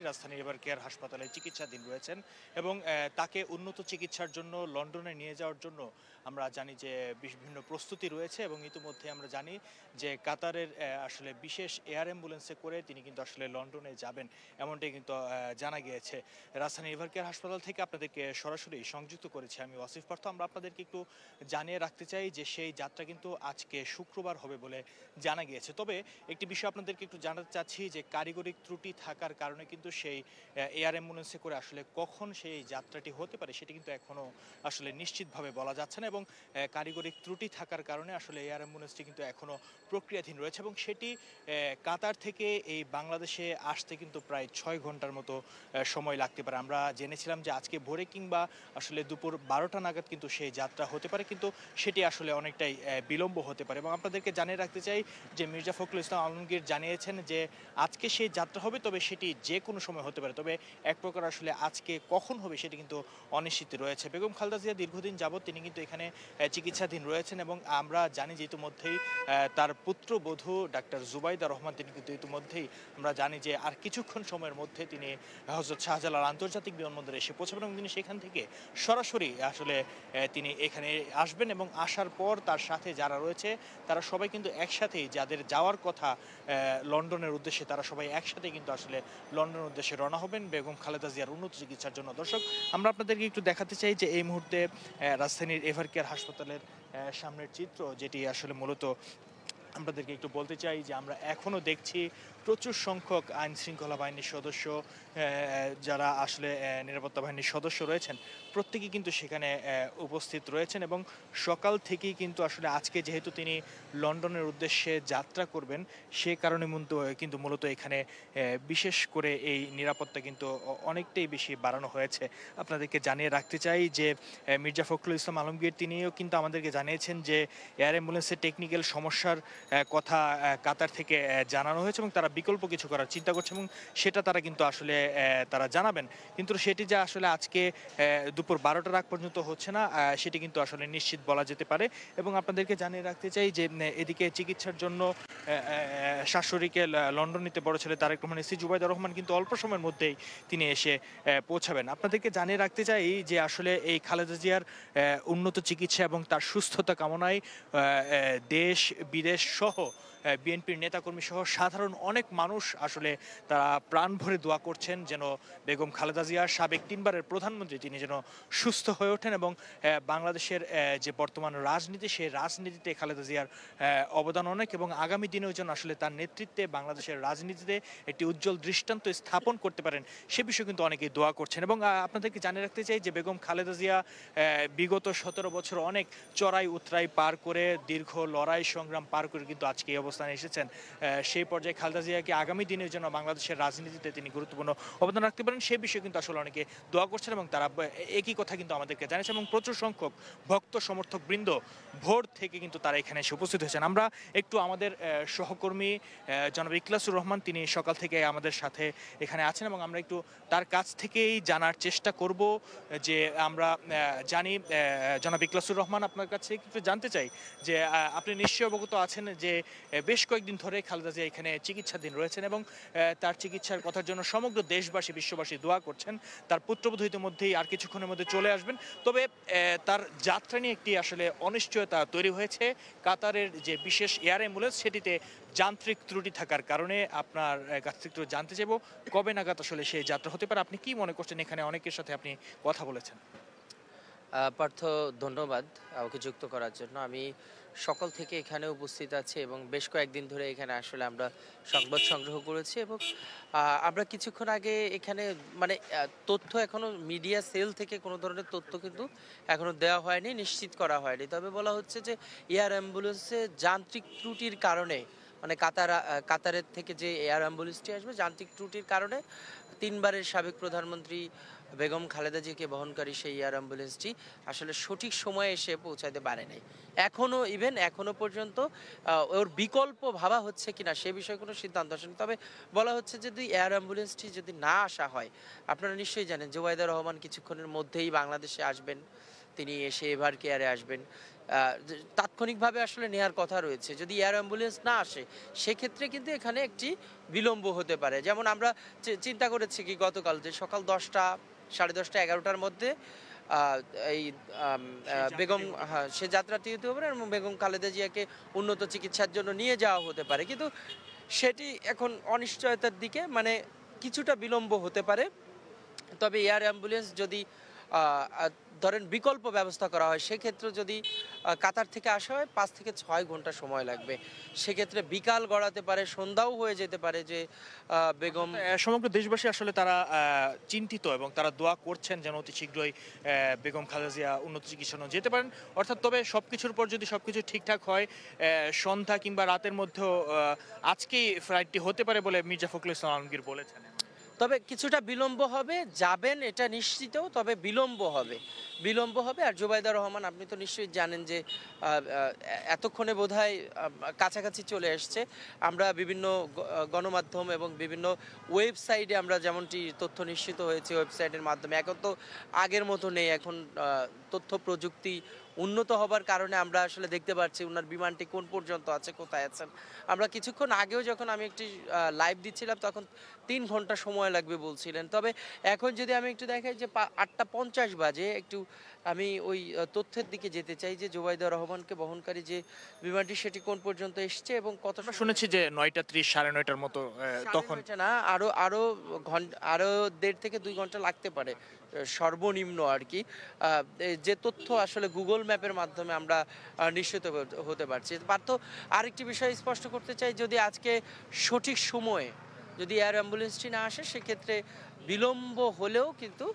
রাজধানীর ever care হাসপাতালে চিকিৎসাধীন রয়েছেন এবং তাকে উন্নত চিকিৎসার জন্য লন্ডনে নিয়ে যাওয়ার জন্য আমরা জানি যে বিভিন্ন প্রস্তুতি রয়েছে এবং ইতিমধ্যে আমরা জানি যে কাতারের আসলে বিশেষ এয়ার অ্যাম্বুলেন্সে করে তিনি কিন্তু আসলে লন্ডনে যাবেন, এমনটাই কিন্তু জানা গিয়েছে। রাজধানীর এভার কেয়ার হাসপাতাল থেকে আপনাদেরকে সরাসরি সংযুক্ত করেছি আমি ওয়াসিফ পার্থ। আমরা আপনাদেরকে একটু জানিয়ে রাখতে চাই যে সেই যাত্রা কিন্তু আজকে শুক্রবার হবে বলে জানা গিয়েছে। তবে একটি বিষয় আপনাদেরকে একটু জানাতে চাচ্ছি যে কারিগরি ত্রুটি থাকার কারণে কিন্তু সেই এয়ার অ্যাম্বুলেন্সে করে আসলে কখন সেই যাত্রাটি হতে পারে সেটি কিন্তু এখনও আসলে নিশ্চিতভাবে বলা যাচ্ছে না এবং কারিগরি ত্রুটি থাকার কারণে আসলে এয়ার অ্যাম্বুলেন্সটি কিন্তু এখনও প্রক্রিয়াধীন রয়েছে এবং সেটি কাতার থেকে এই বাংলাদেশে আসতে কিন্তু প্রায় 6 ঘন্টার মতো সময় লাগতে পারে। আমরা জেনেছিলাম যে আজকে ভোরে কিংবা আসলে দুপুর 12টা নাগাদ কিন্তু সেই যাত্রা হতে পারে, কিন্তু সেটি আসলে অনেকটাই বিলম্ব হতে পারে এবং আপনাদেরকে জানিয়ে রাখতে চাই যে মির্জা ফখরুল ইসলাম আলমগীর জানিয়েছেন যে আজকে সেই যাত্রা হবে, তবে সেটি যে কোনো সময় হতে পারে। তবে এক প্রকার আসলে আজকে কখন হবে সেটি কিন্তু অনিশ্চিত রয়েছে। বেগম খালেদা জিয়া দীর্ঘদিন যাবৎ তিনি কিন্তু এখানে চিকিৎসাধীন রয়েছেন এবং আমরা জানি যে ইতিমধ্যেই তার পুত্রবধূ ডাক্তার জুবাইদা রহমান তিনি কিন্তু ইতিমধ্যেই আমরা জানি যে আর কিছুক্ষণ সময়ের মধ্যে তিনি হযরত শাহজালাল আন্তর্জাতিক বিমানবন্দরে এসে পৌঁছাবেন এবং তিনি সেখান থেকে সরাসরি আসলে তিনি এখানে আসবেন এবং আসার পর তার সাথে যারা রয়েছে তারা সবাই কিন্তু একসাথেই, যাদের যাওয়ার কথা লন্ডনের উদ্দেশ্যে, তারা সবাই একসাথে কিন্তু আসলে লন্ডনের উদ্দেশ্যে রওনা হবেন বেগম খালেদা জিয়ার উন্নত চিকিৎসার জন্য। দর্শক, আমরা আপনাদেরকে একটু দেখাতে চাই যে এই মুহূর্তে রাজধানীর এভার কেয়ার হাসপাতালের সামনের চিত্র, যেটি আসলে মূলত আপনাদেরকে একটু বলতে চাই যে আমরা এখনও দেখছি প্রচুর সংখ্যক আইন শৃঙ্খলা বাহিনীর সদস্য, যারা আসলে নিরাপত্তা বাহিনীর সদস্য রয়েছেন, প্রত্যেকেই কিন্তু সেখানে উপস্থিত রয়েছেন এবং সকাল থেকেই কিন্তু আসলে আজকে যেহেতু তিনি লন্ডনের উদ্দেশ্যে যাত্রা করবেন সে কারণে কিন্তু মূলত এখানে বিশেষ করে এই নিরাপত্তা কিন্তু অনেকটাই বেশি বাড়ানো হয়েছে। আপনাদেরকে জানিয়ে রাখতে চাই যে মির্জা ফখরুল ইসলাম আলমগীর তিনিও কিন্তু আমাদেরকে জানিয়েছেন যে এয়ার অ্যাম্বুলেন্সের টেকনিক্যাল সমস্যার কথা কাতার থেকে জানানো হয়েছে এবং তারা বিকল্প কিছু করার চিন্তা করছে এবং সেটা তারা কিন্তু আসলে তারা জানাবেন, কিন্তু সেটি যে আসলে আজকে দুপুর 12টার আগ পর্যন্ত হচ্ছে না সেটি কিন্তু আসলে নিশ্চিত বলা যেতে পারে। এবং আপনাদেরকে জানিয়ে রাখতে চাই যে এদিকে চিকিৎসার জন্য শাশুড়িকে লন্ডন নিতে বড় ছেলে তারেক রহমান এসি জুবাইদা রহমান কিন্তু অল্প সময়ের মধ্যেই তিনি এসে পৌঁছাবেন। আপনাদেরকে জানিয়ে রাখতে চাই যে আসলে এই খালেদা জিয়ার উন্নত চিকিৎসা এবং তার সুস্থতা কামনায় দেশ বিদেশ সহ বিএনপির নেতাকর্মী সহ সাধারণ অনেক মানুষ আসলে তারা প্রাণ ভরে দোয়া করছেন যেন বেগম খালেদা জিয়া, সাবেক 3বারের প্রধানমন্ত্রী, তিনি যেন সুস্থ হয়ে ওঠেন এবং বাংলাদেশের যে বর্তমান রাজনীতি সেই রাজনীতিতে খালেদা জিয়ার অবদান অনেক এবং আগামী দিনেও যেন আসলে তার নেতৃত্বে বাংলাদেশের রাজনীতিতে একটি উজ্জ্বল দৃষ্টান্ত স্থাপন করতে পারেন সে বিষয়ে কিন্তু অনেকেই দোয়া করছেন। এবং আপনাদেরকে জানিয়ে রাখতে চাই যে বেগম খালেদা জিয়া বিগত 17 বছর অনেক চড়াই উতরাই পার করে, দীর্ঘ লড়াই সংগ্রাম পার করে কিন্তু আজকে এই অবস্থানে এসেছেন। সেই পর্যায়ে খালেদা জিয়াকে আগামী দিনের জন্য বাংলাদেশের রাজনীতিতে তিনি গুরুত্বপূর্ণ অবদান রাখতে পারেন সেই বিষয়ে কিন্তু আসলে অনেকে দোয়া করছেন এবং তারা একই কথা কিন্তু আমাদেরকে জানিয়েছে এবং প্রচুর সংখ্যক ভক্ত সমর্থক বৃন্দ ভোর থেকে কিন্তু তারা এখানে এসে উপস্থিত হয়েছেন। আমরা একটু আমাদের সহকর্মী জনাব ইখলাসুর রহমান, তিনি সকাল থেকে আমাদের সাথে এখানে আছেন এবং আমরা একটু তার কাছ থেকেই জানার চেষ্টা করব যে আমরা জানি জনাব ইখলাসুর রহমান, আপনার কাছে একটু জানতে চাই যে আপনি নিশ্চয়ই অবগত আছেন যে বেশ কয়েকদিন ধরে খালেদা জিয়া এখানে চিকিৎসাধীন রয়েছেন এবং তার চিকিৎসার কথার জন্য সমগ্র দেশবাসী বিশ্ববাসী দোয়া করছেন। তার পুত্রবধূ ইতিমধ্যেই আর কিছুক্ষণের মধ্যে চলে আসবেন, তবে তার যাত্রা নিয়ে একটি আসলে অনিশ্চয়তা তৈরি হয়েছে। কাতারের যে বিশেষ এয়ার অ্যাম্বুলেন্স সেটিতে যান্ত্রিক ত্রুটি থাকার কারণে আপনার কাছ থেকে একটু জানতে চাইব কবে নাগাদ আসলে সেই যাত্রা হতে পারে। আপনি কি মনে করছেন? এখানে অনেকের সাথে আপনি কথা বলেছেন। পার্থ, ধন্যবাদ আমাকে যুক্ত করার জন্য। আমি সকাল থেকে এখানে উপস্থিত আছি এবং বেশ কয়েকদিন ধরে এখানে আসলে আমরা সংবাদ সংগ্রহ করেছি এবং আমরা কিছুক্ষণ আগে এখানে মানে তথ্য এখনো মিডিয়া সেল থেকে কোনো ধরনের তথ্য কিন্তু এখনো দেওয়া হয়নি, নিশ্চিত করা হয়নি। তবে বলা হচ্ছে যে এয়ার অ্যাম্বুলেন্সে যান্ত্রিক ত্রুটির কারণে মানে কাতারের থেকে যে এয়ার অ্যাম্বুলেন্সটি আসবে যান্ত্রিক ত্রুটির কারণে 3বারের সাবেক প্রধানমন্ত্রী বেগম খালেদা জিয়াকে বহনকারী সেই এয়ার অ্যাম্বুলেন্সটি আসলে সঠিক সময়ে এসে পৌঁছাতে পারে নাই। এখনো পর্যন্ত ওর বিকল্প ভাবা হচ্ছে কিনা সে বিষয়ে কোনো সিদ্ধান্ত আসেনি। তবে বলা হচ্ছে যদি এয়ার অ্যাম্বুলেন্সটি যদি না আসা হয়, আপনারা নিশ্চয়ই জানেন জুবাইদা রহমান কিছুক্ষণের মধ্যেই বাংলাদেশে আসবেন। তিনি এসে এভার কেয়ারে আসবেন। তাৎক্ষণিকভাবে আসলে নেয়ার কথা রয়েছে। যদি এয়ার অ্যাম্বুলেন্স না আসে সেক্ষেত্রে কিন্তু এখানে একটি বিলম্ব হতে পারে। যেমন আমরা চিন্তা করেছি কি গতকাল যে সকাল ১০টা, ১০:৩০, ১১টার মধ্যে আ এই আম আ সেই বেগম, যাত্রাটি হতে পারে। হ্যাঁ, সে যাত্রাটি হতে পারে এবং বেগম খালেদা জিয়াকে উন্নত চিকিৎসার জন্য নিয়ে যাওয়া হতে পারে। কিন্তু সেটি এখন অনিশ্চয়তার দিকে, মানে কিছুটা বিলম্ব হতে পারে। তবে এয়ার অ্যাম্বুলেন্স যদি আ আ ধরেন বিকল্প ব্যবস্থা করা হয়, সেক্ষেত্রে যদি কাতার থেকে আসা হয় ৫ থেকে ৬ ঘন্টা সময় লাগবে। সেক্ষেত্রে বিকাল গড়াতে পারে, সন্ধ্যাও হয়ে যেতে পারে যে বেগম। সমগ্র দেশবাসী আসলে তারা চিন্তিত এবং তারা দোয়া করছেন যেন অতি শীঘ্রই বেগম খালেদা জিয়া উন্নত চিকিৎসা জন্য যেতে পারেন। অর্থাৎ তবে সবকিছুর পর যদি সবকিছু ঠিকঠাক হয়, সন্ধ্যা কিংবা রাতের মধ্যেও আজকেই ফ্লাইটটি হতে পারে বলে মির্জা ফখরুল ইসলাম আলমগীর বলেছেন। তবে কিছুটা বিলম্ব হবে, যাবেন এটা নিশ্চিত, তবে বিলম্ব হবে। বিলম্ব হবে। আর জুবাইদা রহমান, আপনি তো নিশ্চয়ই জানেন যে এতক্ষণে বোধহয় কাছাকাছি চলে এসছে। আমরা বিভিন্ন গণমাধ্যম এবং বিভিন্ন ওয়েবসাইটে আমরা যেমনটি তথ্য নিশ্চিত হয়েছে ওয়েবসাইটের মাধ্যমে। এখন তো আগের মতো নেই, এখন তথ্য প্রযুক্তি উন্নত হবার কারণে আমরা আসলে দেখতে পাচ্ছি ওনার বিমানটি কোন পর্যন্ত আছে, কোথায় আছেন। আমরা কিছুক্ষণ আগেও যখন আমি একটি লাইভ দিচ্ছিলাম তখন ৩ ঘন্টা সময় লাগবে বলছিলেন। তবে এখন যদি আমি একটু দেখাই যে ৮টা ৫০ বাজে, একটু আমি ওই তথ্যের দিকে যেতে চাই যে জুবাইদা রহমানকে বহনকারী যে বিমানটি সেটি কোন পর্যন্ত এসছে এবং কত আমরা শুনেছি যে ৯টা ৩০, ৯:৩০ মতো তখন। না, আরো আরো আরো ১.৫ থেকে ২ ঘন্টা লাগতে পারে সর্বনিম্ন আর কি। যে তথ্য আসলে গুগল ম্যাপের মাধ্যমে আমরা নিশ্চিত হতে পারছি। পার্থ, আরেকটি বিষয় স্পষ্ট করতে চাই, যদি আজকে সঠিক সময়ে যদি এয়ার অ্যাম্বুলেন্সটি না আসে সেক্ষেত্রে বিলম্ব হলেও কিন্তু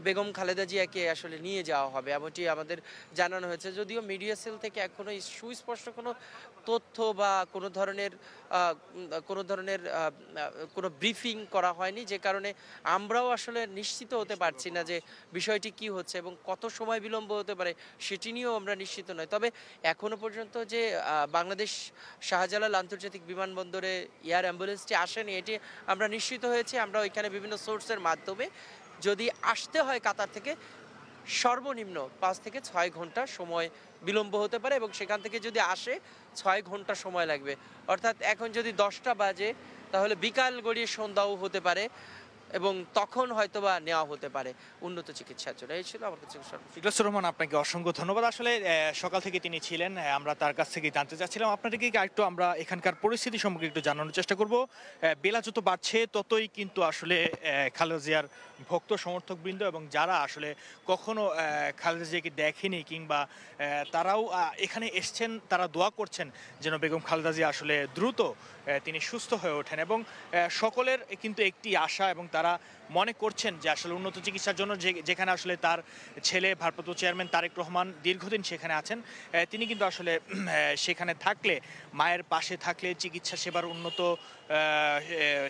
বেগম খালেদা জিয়াকে আসলে নিয়ে যাওয়া হবে এমনটি আমাদের জানানো হয়েছে। যদিও মিডিয়া সেল থেকে এখনো সুস্পষ্ট কোনো তথ্য বা কোনো ধরনের কোনো ব্রিফিং করা হয়নি, যে কারণে আমরাও আসলে নিশ্চিত হতে পারছি না যে বিষয়টি কি হচ্ছে এবং কত সময় বিলম্ব হতে পারে সেটি নিয়েও আমরা নিশ্চিত নই। তবে এখনো পর্যন্ত যে বাংলাদেশ শাহজালাল আন্তর্জাতিক বিমানবন্দরে এয়ার অ্যাম্বুলেন্সটি আসেনি এটি আমরা নিশ্চিত হয়েছি। আমরা ওইখানে বিভিন্ন সোর্সের মাধ্যমে, যদি আসতে হয় কাতার থেকে, সর্বনিম্ন ৫ থেকে ৬ ঘন্টা সময় বিলম্ব হতে পারে এবং সেখান থেকে যদি আসে ৬ ঘন্টা সময় লাগবে। অর্থাৎ এখন যদি ১০টা বাজে তাহলে বিকাল গড়িয়ে সন্ধ্যাও হতে পারে এবং তখন হয়তোবা নেওয়া হতে পারে উন্নত চিকিৎসার জন্য। এই ছিল আমার কাছে সর্বশেষ। ইকলাসুর রহমান, আপনাকে অসংখ্য ধন্যবাদ। আসলে সকাল থেকে তিনি ছিলেন, আমরা তার কাছ থেকে জানতে চাচ্ছিলাম। আপনাদেরকে একটু আমরা এখানকার পরিস্থিতি সম্পর্কে একটু জানানোর চেষ্টা করব। বেলা যত বাড়ছে ততই কিন্তু আসলে খালেদা জিয়ার ভক্ত সমর্থকবৃন্দ এবং যারা আসলে কখনো খালেদা জিয়াকে দেখেনি কিংবা তারাও এখানে এসছেন, তারা দোয়া করছেন যেন বেগম খালেদা জিয়া আসলে দ্রুত তিনি সুস্থ হয়ে ওঠেন এবং সকলের কিন্তু একটি আশা এবং তারা মনে করছেন যে আসলে উন্নত চিকিৎসার জন্য যেখানে আসলে তার ছেলে ভারপ্রাপ্ত চেয়ারম্যান তারেক রহমান দীর্ঘদিন সেখানে আছেন, তিনি কিন্তু আসলে সেখানে থাকলে, মায়ের পাশে থাকলে, চিকিৎসা সেবার উন্নত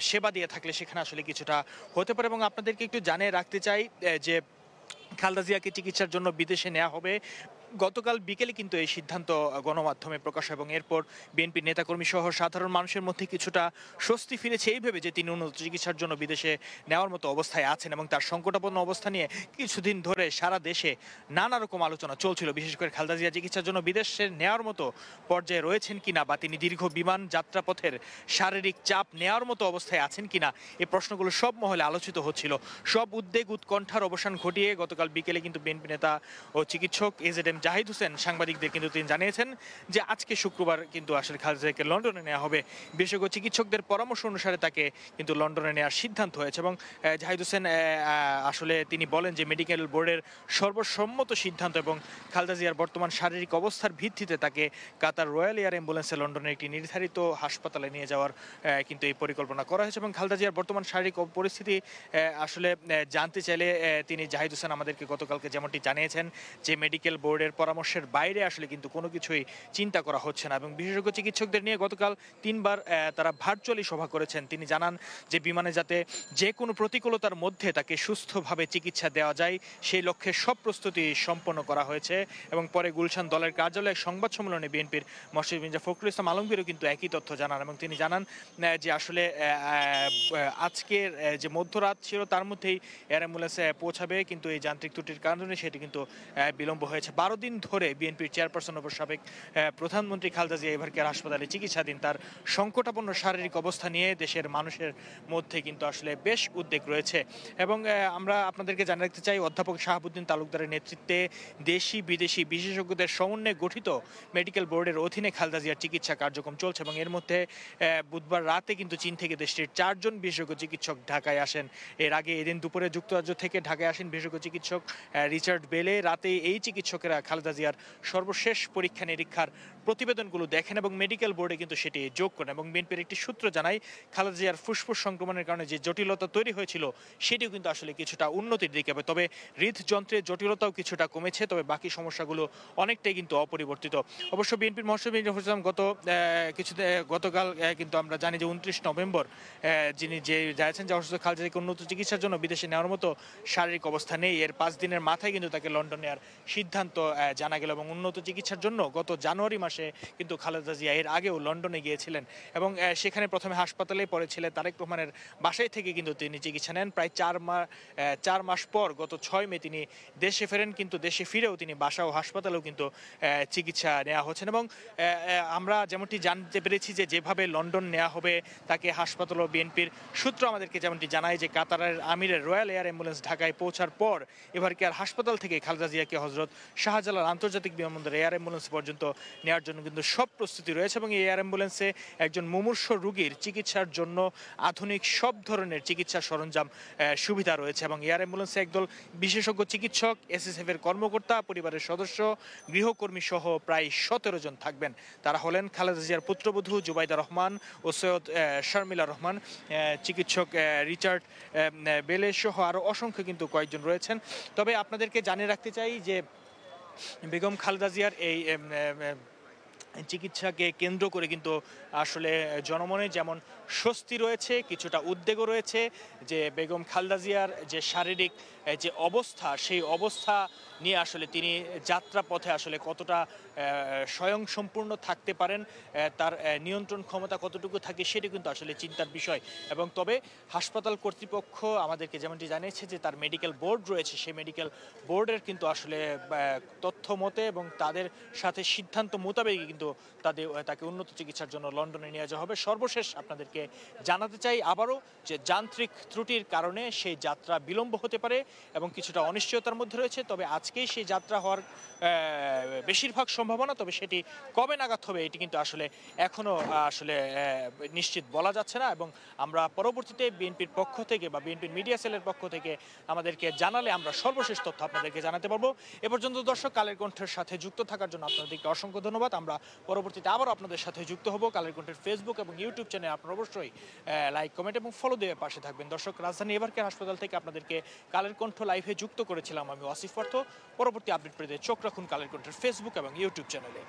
সেবা দিয়ে থাকলে সেখানে আসলে কিছুটা হতে পারে। এবং আপনাদেরকে একটু জানিয়ে রাখতে চাই যে খালেদা জিয়াকে চিকিৎসার জন্য বিদেশে নেওয়া হবে। গতকাল বিকেলে কিন্তু এই সিদ্ধান্ত গণমাধ্যমে প্রকাশ হয় এবং এরপর বিএনপি নেতাকর্মী সহ সাধারণ মানুষের মধ্যে কিছুটা স্বস্তি ফিরেছে এই ভেবে যে তিনি উন্নত চিকিৎসার জন্য বিদেশে নেওয়ার মতো অবস্থায় আছেন এবং তার সংকটাপন্ন অবস্থা নিয়ে কিছুদিন ধরে সারা দেশে নানা রকম আলোচনা চলছিল। বিশেষ করে খালেদা জিয়া চিকিৎসার জন্য বিদেশে নেওয়ার মতো পর্যায়ে রয়েছেন কিনা বা তিনি দীর্ঘ বিমান যাত্রাপথের শারীরিক চাপ নেওয়ার মতো অবস্থায় আছেন কিনা, এই প্রশ্নগুলো সব মহলে আলোচিত হচ্ছিল। সব উদ্বেগ উৎকণ্ঠার অবসান ঘটিয়ে গতকাল বিকেলে কিন্তু বিএনপি নেতা ও চিকিৎসক এজেড জাহিদ হোসেন সাংবাদিকদের কিন্তু তিনি জানিয়েছেন যে আজকে শুক্রবার কিন্তু আসলে খালেদা জিয়াকে লন্ডনে নেওয়া হবে। বিশেষজ্ঞ চিকিৎসকদের পরামর্শ অনুসারে তাকে কিন্তু লন্ডনে নেওয়ার সিদ্ধান্ত হয়েছে এবং জাহিদ হোসেন আসলে তিনি বলেন যে মেডিকেল বোর্ডের সর্বসম্মত সিদ্ধান্ত এবং খালেদা জিয়ার বর্তমান শারীরিক অবস্থার ভিত্তিতে তাকে কাতার রয়্যাল এয়ার অ্যাম্বুলেন্সে লন্ডনের একটি নির্ধারিত হাসপাতালে নিয়ে যাওয়ার কিন্তু এই পরিকল্পনা করা হয়েছে। এবং খালেদা জিয়ার বর্তমান শারীরিক পরিস্থিতি আসলে জানতে চাইলে তিনি জাহিদ হোসেন আমাদেরকে গতকালকে যেমনটি জানিয়েছেন যে মেডিকেল বোর্ডের বোর্ডের পরামর্শের বাইরে আসলে কিন্তু কোনো কিছুই চিন্তা করা হচ্ছে না। এবং বিশেষজ্ঞ চিকিৎসকদের নিয়ে গতকাল 3বার তারা ভার্চুয়ালি সভা করেছেন। তিনি জানান যে বিমানে যাতে যে কোনো প্রতিকূলতার মধ্যে তাকে সুস্থভাবে চিকিৎসা দেওয়া যায় সেই লক্ষ্যে সব প্রস্তুতি সম্পন্ন করা হয়েছে। এবং পরে গুলশান দলের কার্যালয়ে সংবাদ সম্মেলনে বিএনপির মরশেদ মির্জা ফখরুল ইসলাম আলমগীরও কিন্তু একই তথ্য জানান। এবং তিনি জানান যে আসলে আজকের যে মধ্যরাত ছিল তার মধ্যেই এয়ার অ্যাম্বুলেন্সে পৌঁছাবে, কিন্তু এই যান্ত্রিক ত্রুটির কারণে সেটি কিন্তু বিলম্ব হয়েছে। 12 দিন ধরে বিএনপির চেয়ারপারসন ও সাবেক প্রধানমন্ত্রী খালেদা জিয়া এভার কেয়ার হাসপাতালে চিকিৎসাধীন। তার সংকটাপন্ন শারীরিক অবস্থা নিয়ে দেশের মানুষের মধ্যে কিন্তু আসলে বেশ উদ্বেগ রয়েছে। এবং আমরা আপনাদেরকে জানিয়ে রাখতে চাই, অধ্যাপক শাহাবুদ্দিন তালুকদারের নেতৃত্বে দেশি বিদেশি বিশেষজ্ঞদের সমন্বয়ে গঠিত মেডিকেল বোর্ডের অধীনে খালেদা জিয়ার চিকিৎসা কার্যক্রম চলছে। এবং এর মধ্যে বুধবার রাতে কিন্তু চীন থেকে দেশটির 4 জন বিশেষজ্ঞ চিকিৎসক ঢাকায় আসেন। এর আগে এদিন দুপুরে যুক্তরাজ্য থেকে ঢাকায় আসেন বিশেষজ্ঞ চিকিৎসক রিচার্ড বেলে। রাতে এই চিকিৎসকেরা খালেদা জিয়ার সর্বশেষ পরীক্ষা নিরীক্ষার প্রতিবেদনগুলো দেখেন এবং মেডিকেল বোর্ডে কিন্তু সেটি যোগ করেন। এবং বিএনপির একটি সূত্র জানায় খালেদা জিয়ার ফুসফুস সংক্রমণের কারণে যে জটিলতা তৈরি হয়েছিল সেটিও কিন্তু আসলে কিছুটা উন্নতির দিকে। তবে হৃদযন্ত্রের জটিলতাও কিছুটা কমেছে, তবে বাকি সমস্যাগুলো অনেকটাই কিন্তু অপরিবর্তিত। অবশ্য বিএনপির মহাসচিব মির্জা ফখরুল ইসলাম গতকাল কিন্তু আমরা জানি যে 29 নভেম্বর যিনি যে যাচ্ছেন যে অসুস্থ খালেদা জিয়াকে উন্নত চিকিৎসার জন্য বিদেশে নেওয়ার মতো শারীরিক অবস্থা নেই। এর 5 দিনের মাথায় কিন্তু তাকে লন্ডন নেওয়ার সিদ্ধান্ত জানা গেল। এবং উন্নত চিকিৎসার জন্য গত জানুয়ারি মাসে কিন্তু খালেদা জিয়া এর আগেও লন্ডনে গিয়েছিলেন এবং সেখানে প্রথমে হাসপাতালে, পরে ছেলে তারেক রহমানের বাসায় থেকে কিন্তু তিনি চিকিৎসা নেন। প্রায় 4 মাস পর গত 6 মে তিনি দেশে ফেরেন, কিন্তু দেশে ফিরেও তিনি বাসা ও হাসপাতালেও কিন্তু চিকিৎসা নেওয়া হচ্ছেন। এবং আমরা যেমনটি জানতে পেরেছি যে যেভাবে লন্ডন নেওয়া হবে তাকে হাসপাতাল ও বিএনপির সূত্র আমাদেরকে যেমনটি জানায় যে কাতারের আমিরের রয়্যাল এয়ার অ্যাম্বুলেন্স ঢাকায় পৌঁছার পর এভার কেয়ার হাসপাতাল থেকে খালেদা জিয়াকে হজরত শাহজালাল আন্তর্জাতিক বিমানবন্দর এয়ার অ্যাম্বুলেন্স পর্যন্ত নেওয়ার জন্য কিন্তু সব প্রস্তুতি রয়েছে। এবং এই এয়ার অ্যাম্বুলেন্সে একজন মুমূর্ষ রোগীর চিকিৎসার জন্য আধুনিক সব ধরনের চিকিৎসা সরঞ্জাম সুবিধা রয়েছে। এবং এয়ার অ্যাম্বুলেন্সে একদল বিশেষজ্ঞ চিকিৎসক, এসএসএফ এর কর্মকর্তা, পরিবারের সদস্য, গৃহকর্মী সহ প্রায় 17 জন থাকবেন। তারা হলেন খালেদা জিয়ার পুত্রবধূ জুবাইদা রহমান ও সৈয়দ শারমিলা রহমান, চিকিৎসক রিচার্ড বেলে সহ আরও অসংখ্য কিন্তু কয়েকজন রয়েছেন। তবে আপনাদেরকে জানিয়ে রাখতে চাই যে বেগম খালেদা জিয়ার এই চিকিৎসাকে কেন্দ্র করে কিন্তু আসলে জনমনে যেমন স্বস্তি রয়েছে, কিছুটা উদ্বেগও রয়েছে যে বেগম খালেদা জিয়ার যে শারীরিক যে অবস্থা, সেই অবস্থা নিয়ে আসলে তিনি যাত্রা পথে আসলে কতটা স্বয়ংসম্পূর্ণ থাকতে পারেন, তার নিয়ন্ত্রণ ক্ষমতা কতটুকু থাকে সেটি কিন্তু আসলে চিন্তার বিষয়। এবং তবে হাসপাতাল কর্তৃপক্ষ আমাদেরকে যেমনটি জানিয়েছে যে তার মেডিকেল বোর্ড রয়েছে, সেই মেডিকেল বোর্ডের কিন্তু আসলে তথ্য মতে এবং তাদের সাথে সিদ্ধান্ত মোতাবেক কিন্তু তাকে উন্নত চিকিৎসার জন্য লন্ডনে নিয়ে যাওয়া হবে। সর্বশেষ আপনাদেরকে জানাতে চাই আবারও যে যান্ত্রিক ত্রুটির কারণে সেই যাত্রা বিলম্ব হতে পারে এবং কিছুটা অনিশ্চয়তার মধ্যে রয়েছে। তবে আজকেই সেই যাত্রা হওয়ার বেশিরভাগ সম্ভাবনা, তবে সেটি কবে নাগাদ হবে এটি কিন্তু আসলে এখনো আসলে নিশ্চিত বলা যাচ্ছে না। এবং আমরা পরবর্তীতে বিএনপির পক্ষ থেকে বা বিএনপির মিডিয়া সেলের পক্ষ থেকে আমাদেরকে জানালে আমরা সর্বশেষ তথ্য আপনাদেরকে জানাতে পারবো। এ পর্যন্ত দর্শক, কালের কণ্ঠের সাথে যুক্ত থাকার জন্য আপনাদেরকে অসংখ্য ধন্যবাদ। আমরা পরবর্তীতে আবারও আপনাদের সাথে যুক্ত হব। কালের কণ্ঠের ফেসবুক এবং ইউটিউব চ্যানেল আপনারা অবশ্যই লাইক, কমেন্ট এবং ফলো দিয়ে পাশে থাকবেন। দর্শক, রাজধানী এভার কেয়ার হাসপাতাল থেকে আপনাদেরকে কালের কণ্ঠ লাইভে যুক্ত করেছিলাম আমি ওয়াসিফ পার্থ। পরবর্তী আপডেট পেতে চোখ রাখুন কালের কণ্ঠের ফেসবুক এবং ইউটিউব চ্যানেলে।